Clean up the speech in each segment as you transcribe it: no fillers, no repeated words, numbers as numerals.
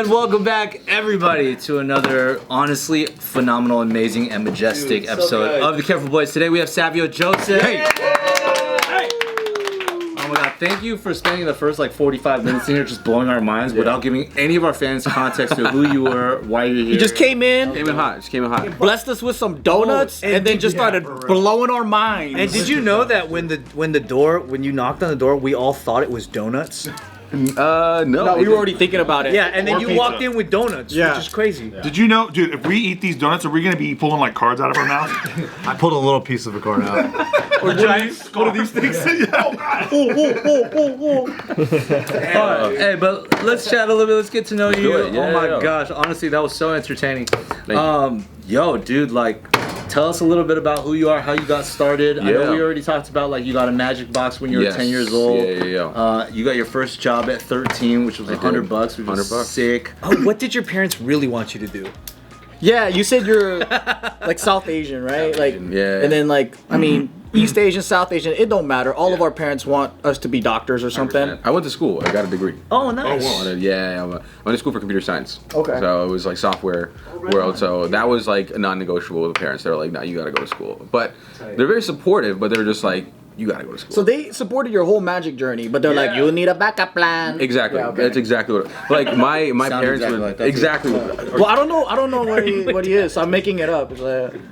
And welcome back, everybody, to another honestly phenomenal, amazing, and majestic episode of The Careful Boys. Today we have Savio Joseph. Hey. Oh my God! Thank you for spending the first like 45 minutes in here just blowing our minds without giving any of our fans context to who you were, why you're here. You just came in. Came in hot. Blessed us with some donuts, and then just started blowing our minds. And did you know that when you knocked on the door, we all thought it was donuts? No, we were already thinking about it. Yeah, and then Or you pizza. walked in with donuts, which is crazy. Did you know, dude, if we eat these donuts, are we going to be pulling like cards out of our mouth? I pulled a little piece of a card out. Or giant What are these things? Hey, but let's chat a little bit. Let's get to know you. do it. Yeah, oh my yeah. gosh, honestly, that was so entertaining. Thank Yo, dude, like, tell us a little bit about who you are, how you got started. I know we already talked about like you got a magic box when you were 10 years old. Yeah. You got your first job at 13, which was $100, which was $100. sick. Oh, what did your parents really want you to do? Yeah, you said you're like South Asian, right? Like, yeah. And then like, I mean, East Asian, South Asian, it don't matter. All of our parents want us to be doctors or something. I went to school. I got a degree. Oh, nice. I went to school for computer science. Okay. So it was like software world. So that was like non-negotiable with the parents. They were like, "No, you got to go to school." But they're very supportive. But they're just like, "You got to go to school." So they supported your whole magic journey, but they're like, you need a backup plan. Exactly. Yeah, okay. That's exactly what. Like my parents exactly were like that, too. exactly. Well, I don't know what he is. So I'm making it up. It's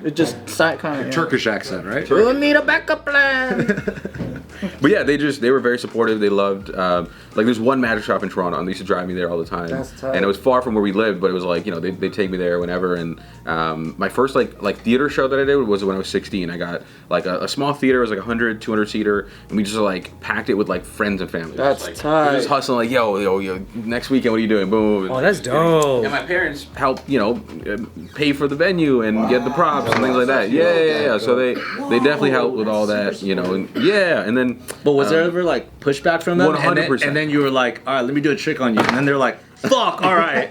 it just kind of Turkish accent, right? You need a backup plan. But yeah, they were very supportive. They loved like there's one magic shop in Toronto, and they used to drive me there all the time. That's tight. And it was far from where we lived, but it was like they take me there whenever. And my first like theater show that I did was when I was 16. I got like a small theater. It was like 100, 200 seater, and we just like packed it with like friends and family. That's just, like, tight. Just hustling like yo, next weekend what are you doing? Boom. Oh, that's dope. And my parents helped pay for the venue and get the props and things like that. Yeah. So they definitely helped with all that, and then. But was there ever like pushback from them? 100%. And then you were like, all right, let me do a trick on you. And then they're like, fuck, all right.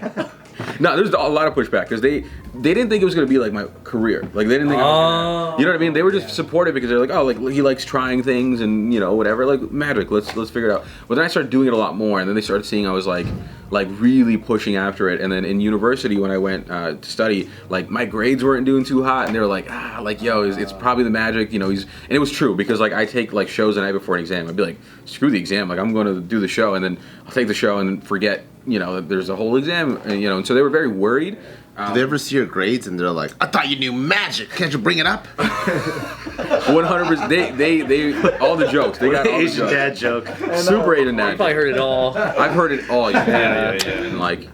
No, there's a lot of pushback because they didn't think it was gonna be like my career. Like they didn't think, I was gonna, you know what I mean? They were just supportive because they're like, oh, like he likes trying things and whatever. Like magic, let's figure it out. But then I started doing it a lot more, and then they started seeing I was like really pushing after it. And then in university when I went to study, like my grades weren't doing too hot, and they were like, it's probably the magic. And it was true because like I take like shows the night before an exam. I'd be like, screw the exam, like I'm going to do the show, and then I'll take the show and then forget. That there's a whole exam, and so they were very worried. Do they ever see your grades and they're like, I thought you knew magic. Can't you bring it up? 100%. They all the jokes. They got all the Asian jokes. dad joke. Super Asian dad. You probably heard it all. I've heard it all. Yeah. And like,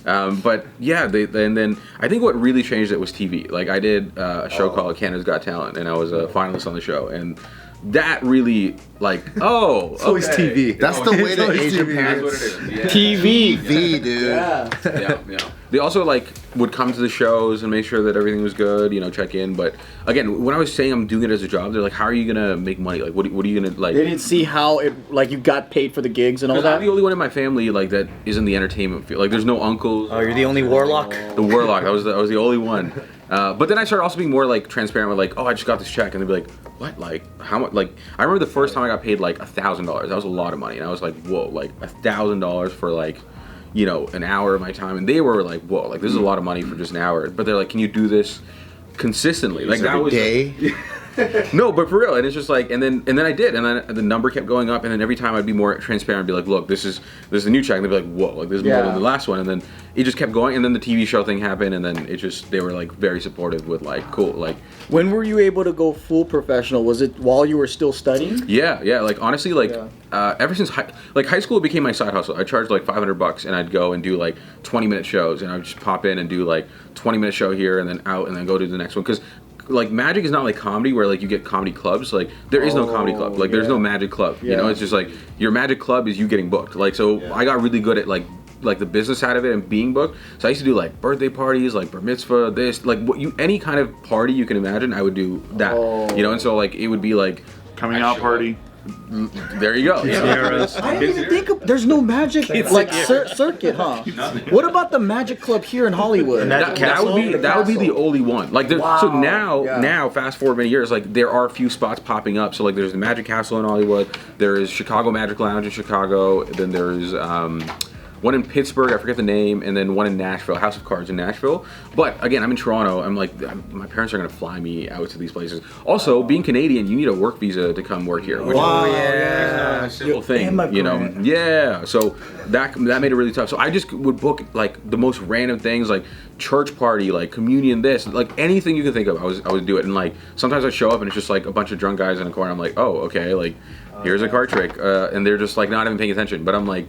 but yeah, and then I think what really changed it was TV. Like I did a show called Canada's Got Talent, and I was a finalist on the show, and that really It's always TV. That's the way that Asian parents. That's what it is. TV, dude. Yeah. They also like would come to the shows and make sure that everything was good, check in. But again, when I was saying I'm doing it as a job, they're like, "How are you gonna make money? Like, what are you gonna like?" They didn't see how you got paid for the gigs and all that. I'm the only one in my family like that is in the entertainment field. Like, there's no uncles. Oh, you're the only warlock? The warlock. I was the only one. But then I started also being more like transparent with like, oh, I just got this check, and they'd be like, what? Like how much? Like I remember the first time I got paid like $1,000. That was a lot of money, and I was like, whoa, like $1,000 for like, an hour of my time, and they were like, whoa, like this is a lot of money for just an hour. But they're like, can you do this consistently? Like that was day. No, but for real, and it's just like, and then I did, and then the number kept going up, and then every time I'd be more transparent, I'd be like, look, this is a new check, and they'd be like, whoa, like this is more than the last one, and then it just kept going, and then the TV show thing happened, and then they were like very supportive with like, cool, like. When were you able to go full professional? Was it while you were still studying? Yeah, like honestly, like ever since high school, it became my side hustle. I charged like $500, and I'd go and do like 20-minute shows, and I'd just pop in and do like 20-minute show here, and then out, and then go to the next one, because. Like magic is not like comedy where like you get comedy clubs. Like there is no comedy club. Like there's no magic club. It's just like your magic club is you getting booked. Like so I got really good at like the business side of it and being booked. So I used to do like birthday parties, like bar mitzvah, this, like any kind of party you can imagine, I would do that. And so like it would be like Coming out party. There you go. I didn't even think of. There's no magic like circuit, huh? What about the Magic Club here in Hollywood? That would be the only one. Like so now fast forward many years, like there are a few spots popping up. So like there's the Magic Castle in Hollywood. There is Chicago Magic Lounge in Chicago. Then there's one in Pittsburgh, I forget the name, and then one in Nashville, House of Cards in Nashville. But again, I'm in Toronto. I'm like, my parents are gonna fly me out to these places. Also, being Canadian, you need a work visa to come work here, which is not a simple thing, you know. Yeah, so that made it really tough. So I just would book like the most random things, like church party, like communion, this, like anything you can think of. I would do it, and like sometimes I show up and it's just like a bunch of drunk guys in a corner. I'm like, oh, okay, like here's a card trick, and they're just like not even paying attention. But I'm like,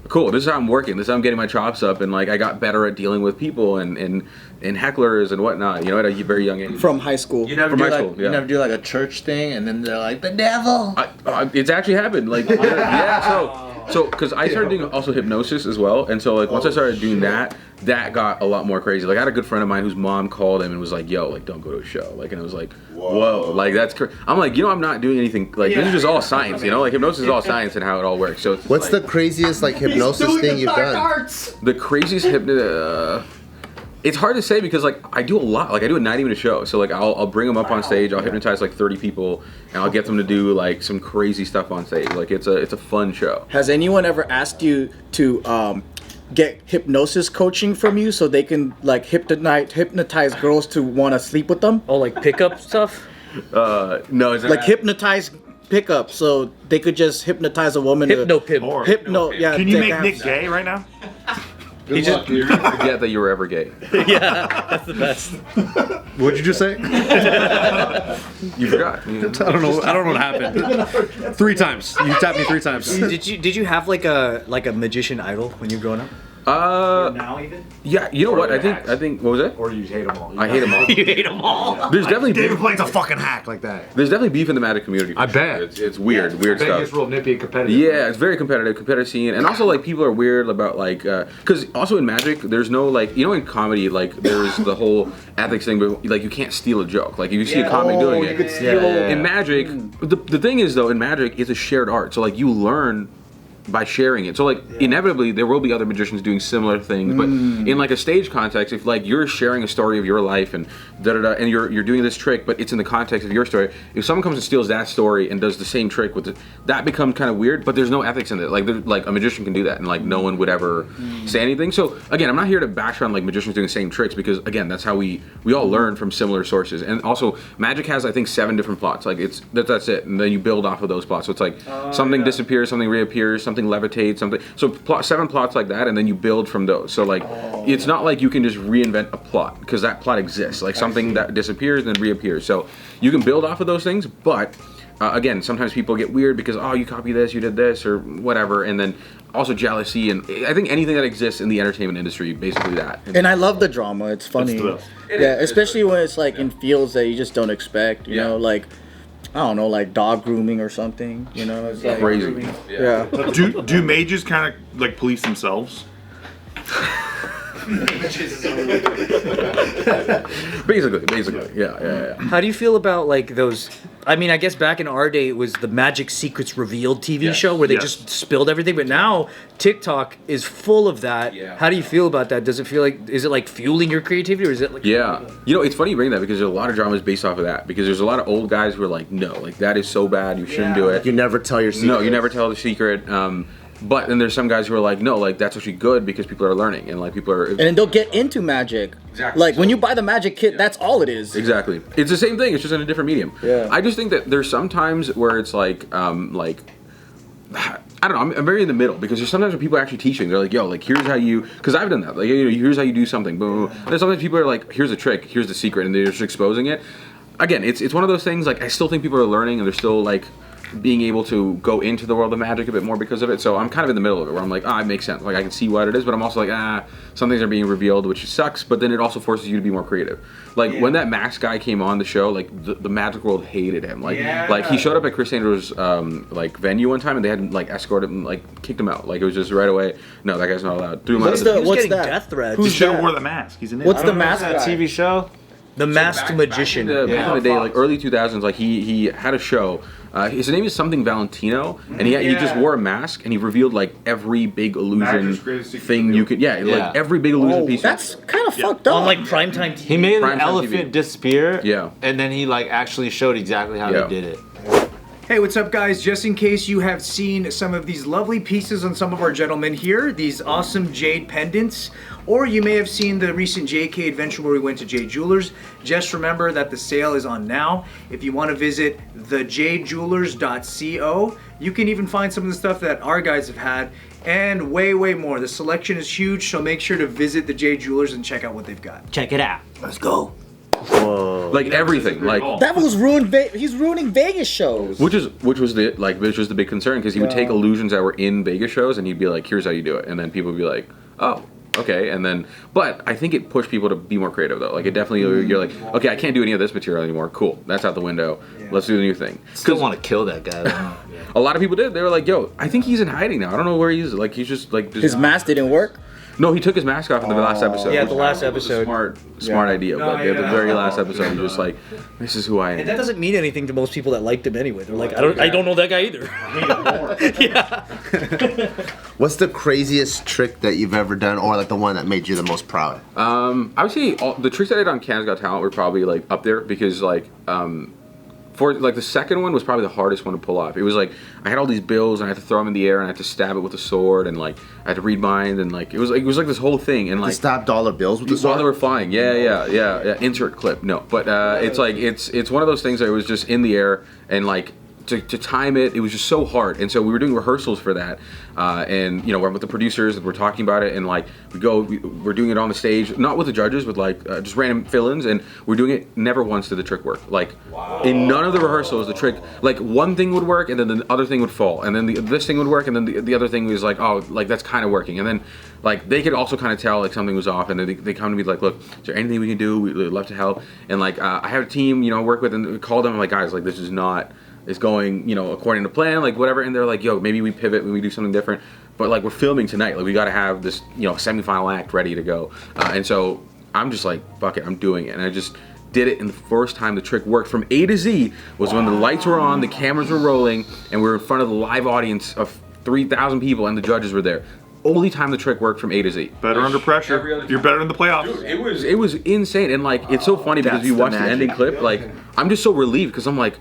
cool, this is how I'm working. This is how I'm getting my chops up, and like I got better at dealing with people and hecklers and whatnot. You know, at a very young age. From high school. You never From do high like school, yeah. you never do like a church thing, and then they're like the devil. It's actually happened. Like, yeah, so because I started doing also hypnosis as well, and so like once I started doing that got a lot more crazy. Like I had a good friend of mine whose mom called him and was like, "Yo, like don't go to a show." Like, and I was like, "Whoa, like that's crazy." I'm like, you know, I'm not doing anything. Like this is just all science, you know. Like hypnosis is all science and how it all works. So it's What's like, the craziest like hypnosis thing you've done? the craziest hypnosis? It's hard to say because like I do a lot. Like I do a night even a show. So like I'll bring them up on stage. I'll hypnotize like 30 people, and I'll get them to do like some crazy stuff on stage. Like it's a fun show. Has anyone ever asked you to get hypnosis coaching from you so they can like hypnotize girls to want to sleep with them? Oh, like pickup stuff? No, is it Like hypnotize pickup so they could just hypnotize a woman. Hypno-pimp. Yeah. Can you they make have- Nick gay right now? He just forget that you were ever gay. Yeah, that's the best. What'd you just say? You forgot. I don't know what happened. 3 times. You tapped me 3 times. Did you have like a magician idol when you were growing up? Now even? Yeah, you know what? I think what was it? Or do you hate them all? I hate them all. You hate them all. There's definitely David beef. Blaine's a fucking hack like that. There's definitely beef in the magic community. For I sure. bet. It's weird I bet stuff. it's real nippy and competitive. Yeah, it's very competitive scene, and also like people are weird about like, because also in magic, there's no like, you know, in comedy like there's the whole ethics thing, but like you can't steal a joke. Like if you see a comic doing it, in magic, the thing is though, in magic, it's a shared art, so like you learn by sharing it. So like inevitably there will be other magicians doing similar things, but in like a stage context, if like you're sharing a story of your life and and you're doing this trick, but it's in the context of your story, if someone comes and steals that story and does the same trick with it, that becomes kind of weird, but there's no ethics in it. Like a magician can do that and like no one would ever say anything. So again, I'm not here to bash on like magicians doing the same tricks, because again, that's how we all learn from similar sources. And also magic has I think 7 different plots. Like that's it, and then you build off of those plots. So it's like something disappears, something reappears, something levitates, something. So 7 plots like that, and then you build from those. So like it's not like you can just reinvent a plot, because that plot exists. Like something that disappears and then reappears. So you can build off of those things, but again, sometimes people get weird because you copy this, you did this, or whatever, and then also jealousy, and I think anything that exists in the entertainment industry, basically that. And I love the drama. It's funny. Yeah, especially when it's like in fields that you just don't expect. You know, like I don't know, like dog grooming or something. You know, it's like Crazy. Yeah. Do mages kind of like police themselves? Basically, yeah. How do you feel about like those? I mean, I guess back in our day it was the Magic Secrets Revealed TV show where they just spilled everything, but now TikTok is full of that. Yeah. How do you feel about that? Does it feel like, is it like fueling your creativity, or is it like? Yeah, you know, it's funny you bring that, because there's a lot of dramas based off of that, because there's a lot of old guys who are like, no, like that is so bad, you shouldn't do it. You never tell your secret. No, you never tell the secret. But then there's some guys who are like, no, like that's actually good because people are learning, and like people are. And then they'll get into magic. Exactly. Like when you buy the magic kit, that's all it is. Exactly. It's the same thing. It's just in a different medium. Yeah. I just think that there's some times where it's like I don't know. I'm very in the middle, because there's sometimes when people are actually teaching, they're like, yo, like here's how you, because I've done that. Like, you know, here's how you do something. Boom. Boom. And then sometimes people are like, here's the trick, here's the secret, and they're just exposing it. Again, it's one of those things. Like I still think people are learning, and they're still like being able to go into the world of magic a bit more because of it. So I'm kind of in the middle of it, where I'm like, it makes sense. Like I can see what it is, but I'm also like, some things are being revealed, which sucks, but then it also forces you to be more creative. Like when that Max guy came on the show, like the magic world hated him. Like he showed up at Chris Sanders' like venue one time, and they had like escorted him, like kicked him out. Like it was just right away, no, that guy's not allowed. Threw him out. What's getting that? death threats. Who still wore the mask? He's an What's the mask That guy? TV show? The Masked Magician. Back in the day, like early 2000s, like he had a show. His name is something Valentino, and he just wore a mask, and he revealed like every big illusion thing you could. Like every big illusion piece. That's kind of fucked up. On like primetime TV. He made Primetime an elephant TV. disappear. Yeah. And then he like actually showed exactly how Yeah. he did it. Hey, what's up, guys? Just in case you have seen some of these lovely pieces on some of our gentlemen here, these awesome jade pendants, or you may have seen the recent JK adventure where we went to Jade Jewelers, just remember that the sale is on now. If you want to visit thejadejewelers.co, you can even find some of the stuff that our guys have had, and way more. The selection is huge, so make sure to visit the Jade Jewelers and check out what they've got. Check it out. Let's go. Whoa. Like everything, like That was he's ruining Vegas shows. which was the big concern, because he would take illusions that were in Vegas shows and he'd be like, here's how you do it, and then people would be like, oh, okay, and then, but I think it pushed people to be more creative though. Like it definitely, you're like, okay, I can't do any of this material anymore. Cool, that's out the window. Let's do the new thing. Still want to kill that guy. A lot of people did. They were like, yo, I think he's in hiding now. I don't know where he is. Like he's just like His mask didn't work. No, he took his mask off in the last episode. Yeah, which the last was a episode. Smart idea. But at the very last episode, he was like, "This is who I am." And that doesn't mean anything to most people that liked him anyway. They're like, I don't know that guy either. Yeah. What's the craziest trick that you've ever done, or like the one that made you the most proud? I would say the tricks that I did on Canada's Got Talent were probably like up there, because like for like the second one was probably the hardest one to pull off. It was like I had all these bills and I had to throw them in the air and I had to stab it with a sword, and like I had to read minds, and like it was like this whole thing, and like To stop dollar bills with the while sword? they were flying. Yeah. Insert clip. No, but it's like it's one of those things that it was just in the air, and like to time it was just so hard. And so we were doing rehearsals for that, and you know, we're with the producers and we're talking about it, and like we're doing it on the stage, not with the judges, with like just random fill-ins, and we're doing it. Never once did the trick work. Like in none of the rehearsals the trick, like one thing would work and then the other thing would fall, and then this thing would work and then the other thing was like, oh, like that's kind of working, and then like they could also kind of tell like something was off, and then they come to me like, look, is there anything we can do? We'd love to help. And like I have a team, you know, work with, and call them, I'm like, guys, like this is not, it's going, you know, according to plan, like whatever. And they're like, yo, maybe we pivot, maybe we do something different, but like we're filming tonight, like we got to have this, you know, semi-final act ready to go. And so I'm just like, fuck it, I'm doing it. And I just did it, and the first time the trick worked from A to Z was when the lights were on, the cameras were rolling, and we were in front of the live audience of 3,000 people, and the judges were there. Only time the trick worked from A to Z. Better under pressure. You're better in the playoffs. Dude, it was insane, and like it's so funny because you watch the ending clip, like I'm just so relieved because I'm like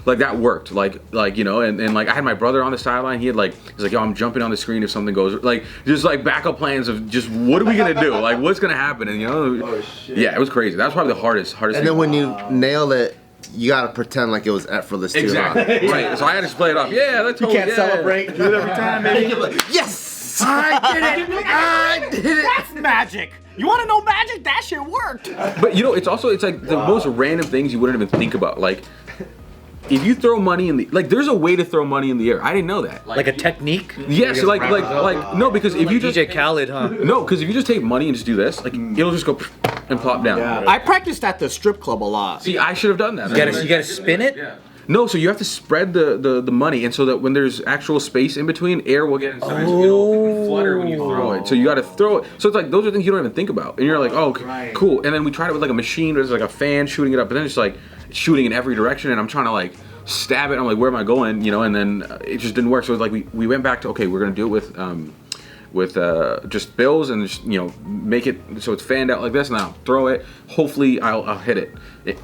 that worked, like you know, and like I had my brother on the sideline. He's like, yo, I'm jumping on the screen if something goes, like just like backup plans of just what are we gonna do, like what's gonna happen, and you know, yeah, it was crazy. That was probably the hardest. And thing. then when you nail it, you gotta pretend like it was effortless too. Exactly. Right. So I had to play it off. Yeah, that's totally. Can't celebrate. Do it every time, baby. Yes! I did it. I did it. That's magic. You want to know magic? That shit worked. But you know, it's like the most random things you wouldn't even think about. Like, if you throw money in the, like, there's a way to throw money in the air. I didn't know that. Like a technique? Yes, like no, because if you just DJ Khaled, huh? no, because if you just take money and just do this, like it'll just go and plop down. I practiced at the strip club a lot. See, I should have done that. You gotta spin it? Yeah. No, so you have to spread the money, and so that when there's actual space in between, air will get inside. So it'll flutter when you throw it. So you got to throw it. So it's like those are things you don't even think about, and you're like, oh, cool. And then we tried it with like a machine. There's like a fan shooting it up, but then it's like shooting in every direction, and I'm trying to like stab it. I'm like, where am I going? You know, and then it just didn't work. So it's like we went back to, okay, we're gonna do it with just bills, and just, you know, make it so it's fanned out like this, and then I'll throw it. Hopefully I'll hit it.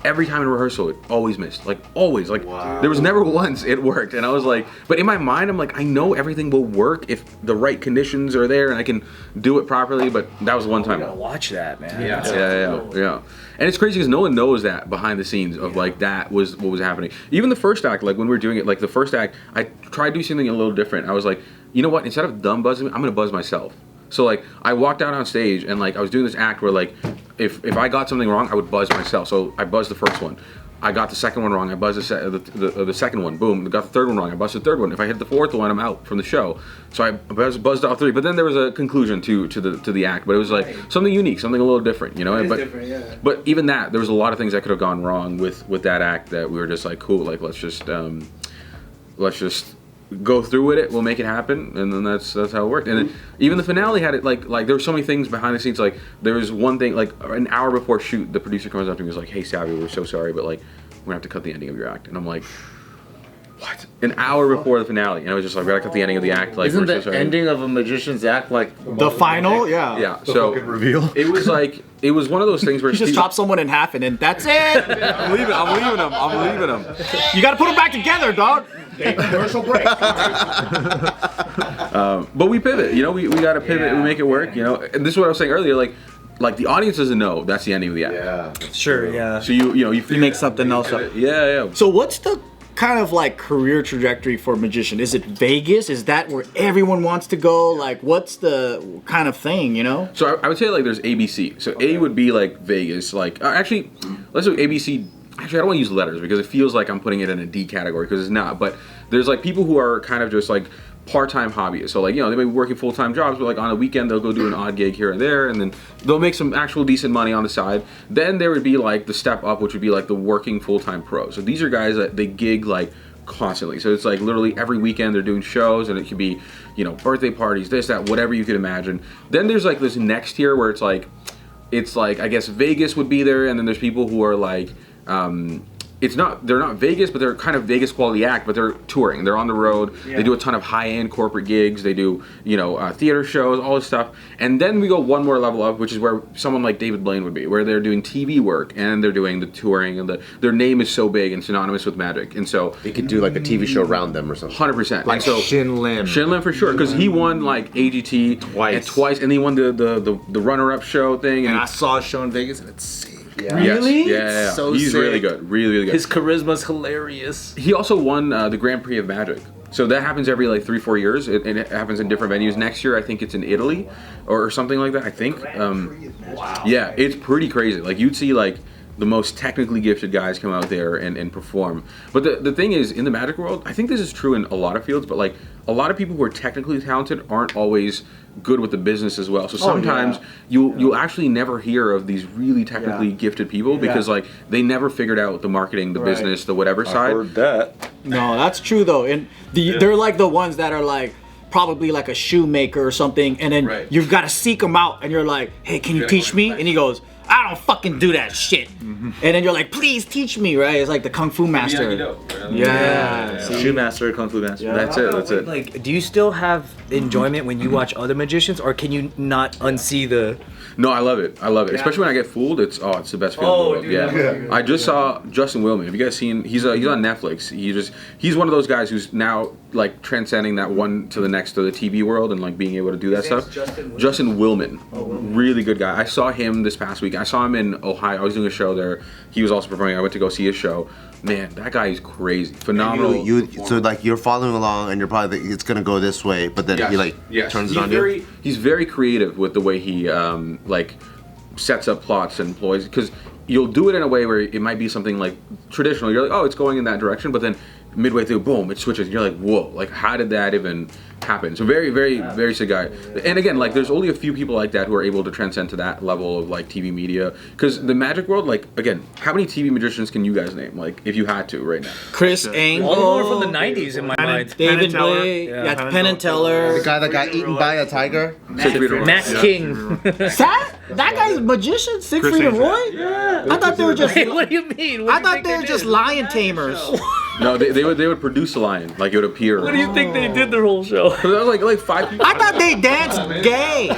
Every time in rehearsal, it always missed. Like always. Like there was never once it worked. And I was like, but in my mind, I'm like, I know everything will work if the right conditions are there and I can do it properly. But that was one time. Watch that, man. Yeah. And it's crazy because no one knows that behind the scenes of like that was what was happening. Even the first act, like when we were doing it, like the first act, I tried to do something a little different. I was like, you know what? Instead of Dunn buzzing me, I'm gonna buzz myself. So like I walked out on stage and like I was doing this act where like if I got something wrong, I would buzz myself. So I buzzed the first one. I got the second one wrong. I buzzed the second one. Boom. I got the third one wrong. I buzzed the third one. If I hit the fourth one, I'm out from the show. So I buzzed all three. But then there was a conclusion to the act. But it was like something unique, something a little different, you know. But even that, there was a lot of things that could have gone wrong with that act that we were just like, cool. Like let's just go through with it. We'll make it happen, and then that's how it worked. And then even the finale had it like there were so many things behind the scenes. Like there was one thing, like an hour before shoot, the producer comes up to me and was like, "Hey, Savio, we're so sorry, but like we're gonna have to cut the ending of your act." And I'm like, what? An hour before the finale, and I was just like right at the ending of the act. Like, Isn't we're the so sorry. ending of a magician's act like The final, yeah. Yeah. So reveal. it was like it was one of those things where You just Steve- chop someone in half and then that's it. I'm leaving him. You gotta put them back together, dog. Commercial break. But we pivot, you know, we got to pivot, we make it work, you know. And this is what I was saying earlier, like the audience doesn't know that's the ending of the act. Yeah. Sure, yeah. So you make something else up. Yeah. So what's the kind of like career trajectory for a magician? Is it Vegas? Is that where everyone wants to go? Like, what's the kind of thing, you know? So I would say like there's ABC. So A would be like Vegas. Like actually, let's do ABC. Actually, I don't want to use letters because it feels like I'm putting it in a D category because it's not. But there's like people who are kind of just like part-time hobbyists. So like, you know, they may be working full-time jobs, but like on a weekend they'll go do an odd gig here and there, and then they'll make some actual decent money on the side. Then there would be like the step up, which would be like the working full-time pro. So these are guys that they gig like constantly. So it's like literally every weekend they're doing shows, and it could be, you know, birthday parties, this, that, whatever you could imagine. Then there's like this next tier where it's like I guess Vegas would be there, and then there's people who are like they're not Vegas, but they're kind of Vegas quality act, but they're touring. They're on the road. Yeah. They do a ton of high-end corporate gigs. They do, you know, theater shows, all this stuff. And then we go one more level up, which is where someone like David Blaine would be, where they're doing TV work and they're doing the touring, and their name is so big and synonymous with magic. And so They could do like a TV show around them or something. 100%. Like and so, Shin Lim. Shin Lim for sure, because he won like AGT twice, and he won the runner-up show thing. And I saw a show in Vegas and it's sick. Yeah. Really? Yes. Yeah. So he's sick. really good. Really good. his charisma's hilarious. He also won the Grand Prix of Magic. So that happens every like 3-4 years. It happens in different venues. Next year, I think it's in Italy or something like that. I think. Wow. Yeah, it's pretty crazy. Like you'd see like the most technically gifted guys come out there and perform. But the thing is, in the magic world, I think this is true in a lot of fields. But like a lot of people who are technically talented aren't always good with the business as well. So sometimes you'll actually never hear of these really technically gifted people because like they never figured out the marketing, the business, the whatever side. Heard that. No, that's true though. And they're like the ones that are like probably like a shoemaker or something, and then you've got to seek them out, and you're like, hey, can you teach me? And he goes, I don't fucking do that shit. And then you're like, please teach me, right? It's like the Kung Fu Master. Shoe master, kung fu master. That's it. Like, do you still have enjoyment when you watch other magicians, or can you not unsee the? No, I love it. Especially when I get fooled. It's the best feeling in the world. Yeah. I just saw Justin Willman. Have you guys seen? He's on Netflix. He's one of those guys who's now like transcending that one to the next to the TV world and like being able to do that stuff. Justin Willman. Really good guy. I saw him this past week. I saw him in Ohio. I was doing a show there. He was also performing. I went to go see his show. Man, that guy is crazy. Phenomenal. So like you're following along and you're probably it's gonna go this way, but then he like turns it on you. He's very creative with the way he like sets up plots and ploys, because you'll do it in a way where it might be something like traditional. You're like, oh, it's going in that direction, but then midway through, boom, it switches. And you're like, whoa, like how did that even happen? So very, very, very sick guy. And again, like there's only a few people like that who are able to transcend to that level of like TV media. Because the magic world, like again, how many TV magicians can you guys name? Like if you had to right now. Chris Angle. All more from the '90s in my mind. David Blake. Yeah, Penn and Teller. The guy that got eaten by a tiger. Max King. That guy's magician, Siegfried and Roy? Yeah. I thought they were just. What do you mean? I thought they were just lion tamers. No, they would produce a lion, like it would appear. What do you think they did their whole show? So that was like 5 people. I thought they danced gay.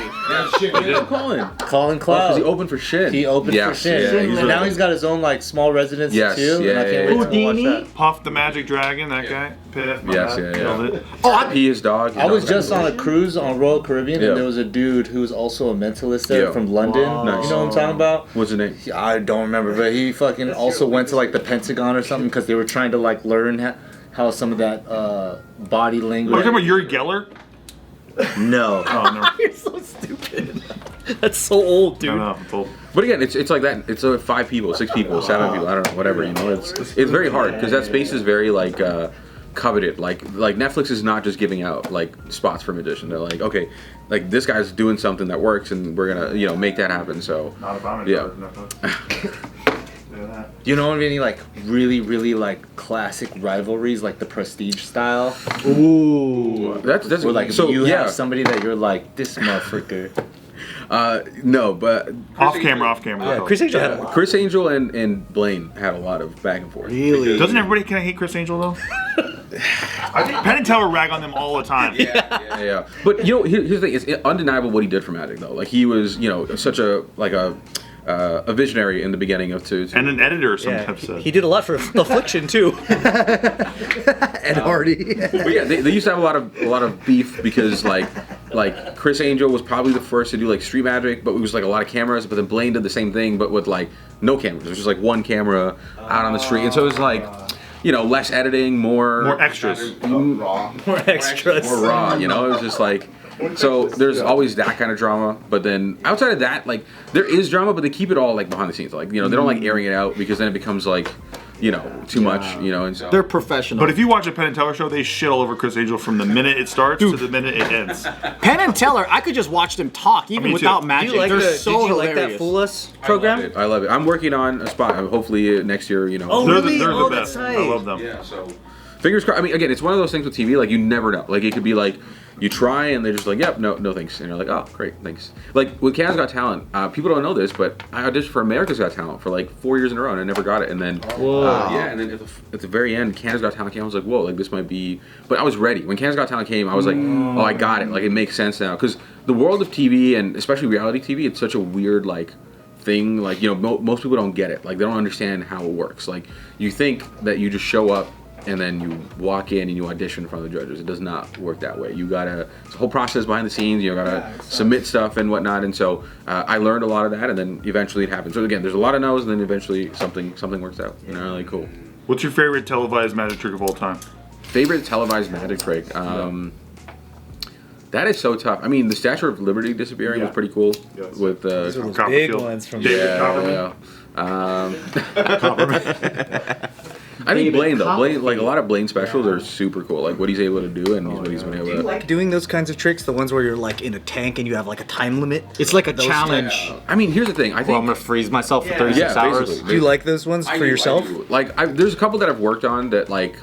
Colin Because Cloud. he opened for Shin. He opened for Shin. Yeah, and now he's got his own like small residence Yes, too. yeah, and I can't yeah, wait to watch Houdini? that. Puff the Magic Dragon, that guy. Piff, my Yes, bad. yeah. Nailed it. He his dog. I was just on a cruise on Royal Caribbean, Yeah. and there was a dude who was also a mentalist there Yeah. from London. Nice. You know what I'm talking about? What's his name? I don't remember, but he fucking also went to like the Pentagon or something because they were trying to like learn how some of that body Are you language. talking about Yuri Geller? No. Oh, no. You're so stupid. That's so old, dude. No, it's old. But again, it's like that. It's 5 people, 6 people, 7 people. I don't know, whatever. You know, it's very hard because that space is very like coveted. Like Netflix is not just giving out like spots for magician. They're like, okay, like this guy's doing something that works, and we're gonna make that happen. So Not a problem. Yeah. You know of any like really like classic rivalries like the Prestige style? Ooh, that's Or like so you yeah. have somebody that you're like this motherfucker. No, but Off camera. Chris Angel had a lot. Chris Angel and Blaine had a lot of back and forth. Really? Doesn't everybody kind of hate Chris Angel though? I think Penn and Teller rag on them all the time. Yeah. But you know, here's the thing: it's undeniable what he did for Magic, though. Like he was, you know, such a visionary in the beginning of two. And an editor, some episode. He did a lot for Affliction too. Ed Hardy. But yeah, they used to have a lot of beef because like Chris Angel was probably the first to do like street magic, but it was like a lot of cameras. But then Blaine did the same thing, but with like no cameras. It was just like one camera out on the street, and so it was like, you know, less editing, more extras, raw, more extras, more raw. You know, it was just like. So there's always that kind of drama, but then outside of that, like there is drama, but they keep it all like behind the scenes. Like, you know, they don't like airing it out because then it becomes like, you know, too much. You know, and so They're professional. But if you watch a Penn and Teller show, they shit all over Chris Angel from the minute it starts to the minute it ends. Penn and Teller, I could just watch them talk even Me without too. magic. Do you like They're the, so did you hilarious. like that Fool Us program? I love it. I'm working on a spot. Hopefully next year, you know. Oh, They're really? the Oh, best. that's I love them. Yeah, so fingers crossed. I mean, again, it's one of those things with TV. Like you never know. Like it could be like you try and they're just like, yep, no thanks, and you're like, oh great, thanks. Like with Canada's Got Talent, people don't know this, but I auditioned for America's Got Talent for like 4 years in a row and I never got it. And then and then at the very end, Canada's Got Talent came. I was like, whoa, like this might be. But I was ready when Canada's Got Talent came. I was like, oh, I got it. Like it makes sense now because the world of TV and especially reality TV, it's such a weird like thing. Like, you know, most people don't get it. Like they don't understand how it works. Like you think that you just show up and then you walk in and you audition in front of the judges. It does not work that way. You gotta, it's a whole process behind the scenes. You gotta submit stuff and whatnot. And so I learned a lot of that, and then eventually it happened. So again, there's a lot of no's, and then eventually something works out. You know, like cool. What's your favorite televised magic trick of all time? Favorite televised magic trick? That is so tough. I mean, the Statue of Liberty disappearing was pretty cool. Yes. With Those are those big Copperfield. ones from David Copperman. I think Blaine though. Blaine, like a lot of Blaine specials are super cool. Like what he's able to do and what he's been able to. Do you like doing those kinds of tricks? The ones where you're like in a tank and you have like a time limit? It's like a challenge. I mean, here's the thing. I think Well, I'm gonna freeze myself for 36 hours. basically. Do you like those ones I for do, yourself? I do. Like, there's a couple that I've worked on that, like,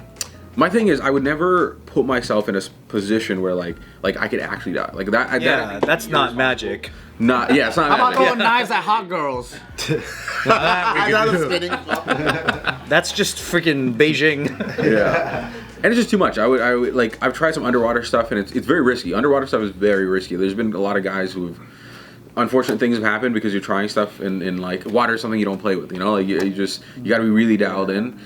my thing is I would never put myself in a position where, like I could actually die. Like, that. Yeah, that's not magic. Not, yeah, it's not How about magic. throwing knives at hot girls? That's just freaking Beijing. Yeah. And it's just too much. I would like, I've tried some underwater stuff, and it's very risky. Underwater stuff is very risky. There's been a lot of guys who've, unfortunate things have happened because you're trying stuff in like, water is something you don't play with, you know? Like, you gotta be really dialed in.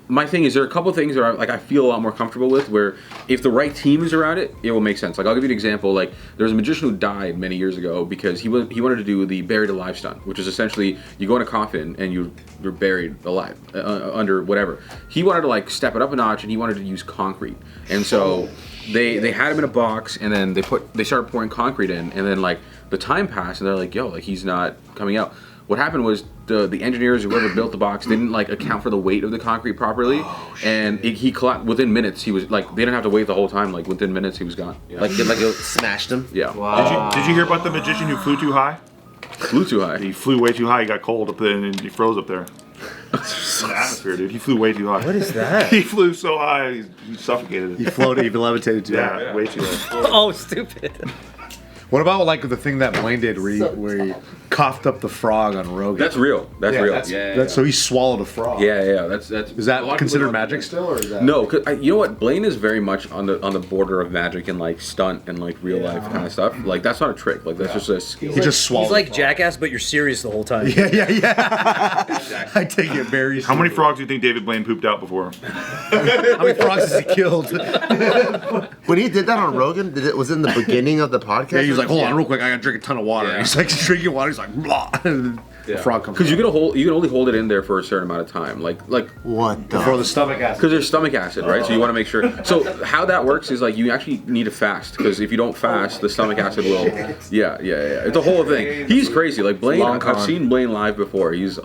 My thing is, there are a couple of things that I feel a lot more comfortable with, where if the right team is around it, it will make sense. Like, I'll give you an example. Like, there was a magician who died many years ago because he wanted to do the buried alive stunt, which is essentially you go in a coffin and you're buried alive under whatever. He wanted to like step it up a notch, and he wanted to use concrete. And so they had him in a box, and then they started pouring concrete in, and then like the time passed, and they're like, yo, like he's not coming out. What happened was the engineers, whoever built the box, didn't like account for the weight of the concrete properly, and he collapsed within minutes. He was like, they didn't have to wait the whole time. Like within minutes, he was gone. Yeah. Like it smashed him. Yeah. Wow. Did you hear about the magician who flew too high? Flew too high. He flew way too high. He got cold up there and he froze up there. In the atmosphere, dude. He flew way too high. What is that? He flew so high, he suffocated. He floated, he levitated too. Yeah, way too high. Oh, stupid. What about like the thing that Blaine did where he coughed up the frog on Rogan? That's real. That's real. So he swallowed a frog. Yeah. That's. Is that considered magic still, or is that? No, cause you know what? Blaine is very much on the border of magic and like stunt and like real life kind of stuff. Like that's not a trick. Like that's just a skill. He just swallowed. He's like a frog. Jackass, but you're serious the whole time. Yeah. I take it very seriously. How many frogs do you think David Blaine pooped out before? How many frogs has he killed? When he did that on Rogan, was it in the beginning of the podcast? Yeah, he was like, hold on real quick, I gotta drink a ton of water. Yeah. He's like drinking water, he's like, blah. And the frog comes Because out. you can only hold it in there for a certain amount of time. Like What the? Before the stomach acid. because there's stomach acid, right? So you want to make sure. So how that works is like you actually need to fast, because if you don't fast, the stomach acid will. Yeah. It's a whole thing. He's crazy. Like Blaine, I've seen Blaine live before. He's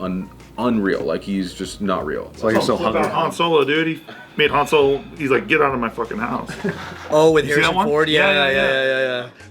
unreal. Like he's just not real. It's like you're so hungry. Han Solo, dude. He made Han Solo. He's like, get out of my fucking house. Oh, with You see that Harrison one? Ford? Yeah. Yeah.